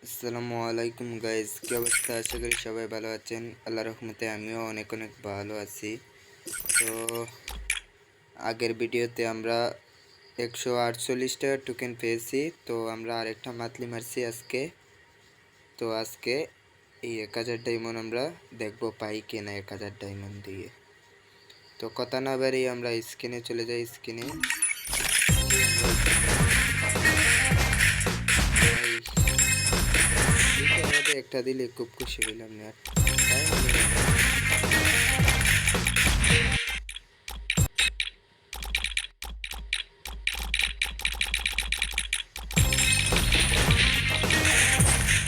আসসালামু আলাইকুম গাইজ, কি অবস্থা? আশা করি সবাই ভালো আছেন। আল্লাহর রহমতে আমিও অনেক ভালো আছি। তো আগের ভিডিওতে আমরা 148টা টোকেন পেয়েছি। তো আমরা আরেকটা মাতলি মারছি আজকে। তো আজকে এই 1000 ডায়মন্ড আমরা দেখবো পাই কিনা 1000 ডায়মন্ড দিয়ে। তো কথা না বাড়িয়ে আমরা স্ক্রিনে চলে যাই। স্ক্রিনে একটা দিলে খুব খুশি হইলাম না।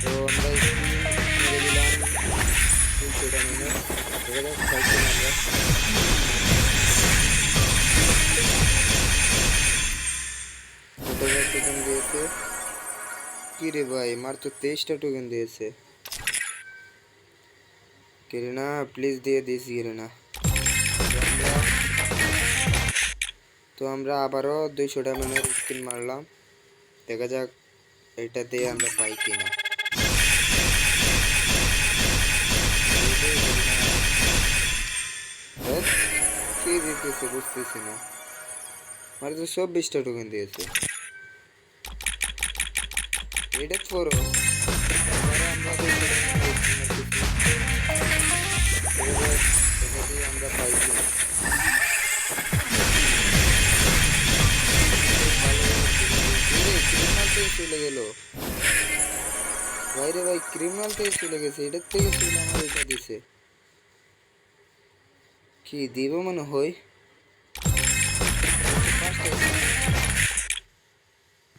তো আমরা মেরে দিলাম 200 ডায়মন্ড। টোকেন দিয়েছে কি রে ভাই, মার তো 23টা টোকেন দিয়েছে। গেরিনা প্লিজ দিয়ে দিস গেরিনা। তো আমরা আবারও 200 ডায়মন্ডের স্কিন মারলাম। দেখা যাক এটা দিয়ে আমরা পাই কিনা। কি দিতেছে বুঝতেছি না। আমার তো 24টা টোকেন দিয়েছে। এটা ফোরো আমরা পাই কিনা। চলে গেল ভাই রে ভাই, ক্রিমিনাল থেকে চলে গেছে। এটার থেকে চলে আমার এটা দিছে। কি দিব মনে হয়।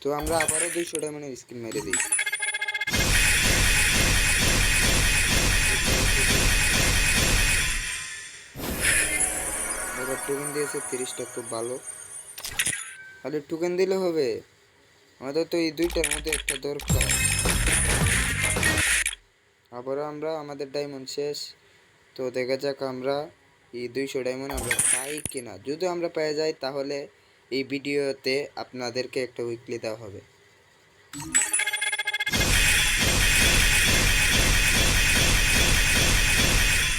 তো আমরা আবারও 200 ডায়মন্ডের স্কিন মেরে দিই। এবার টোকেন দিয়েছে 30টা, খুব ভালো। খালি টোকেন দিলে হবে? আমাদের তো এই দুইটার মধ্যে একটা দরকার। আবারও আমরা আমাদের ডায়মন্ড শেষ। তো দেখা যাক আমরা এই 200 ডায়মন্ড আমরা পাই কিনা। যদি আমরা পেয়ে যাই তাহলে এই ভিডিওতে আপনাদেরকে একটা উইকলি দেওয়া হবে।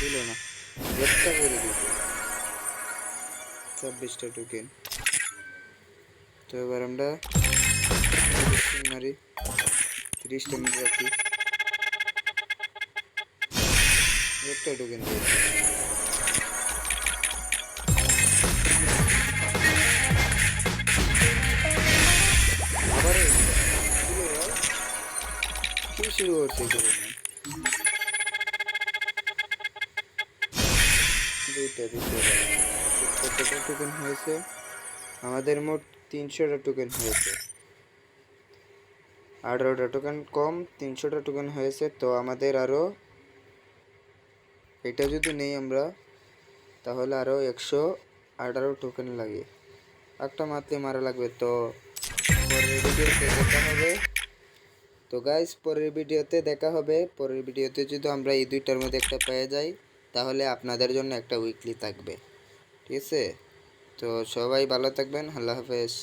দিল না, একটা করে দিতে 26টা টোকেন। তো এবার আমরা মারি 30টা মিনিট রাখি। একটা টোকেন দিয়েছি। আবারও কি শুরু করছে কতটা টোকেন হয়েছে? আমাদের মোট 300টা টোকেন হয়েছে। 18টা টোকেন কম 300টা টোকেন হয়েছে। তো আমাদের আরও এটা যদি নেই আমরা তাহলে আরও 118 টোকেন লাগে। একটা মাত্রে মারা লাগবে। তো পরের ভিডিওতে দেখা হবে। তো গাইস পরের ভিডিওতে দেখা হবে। পরের ভিডিওতে যদি আমরা এই দুইটার মধ্যে একটা পেয়ে যাই তাহলে আপনাদের জন্য একটা উইকলি থাকবে। ঠিক আছে? তো সবাই ভালো থাকবেন। আল্লাহ হাফেজ।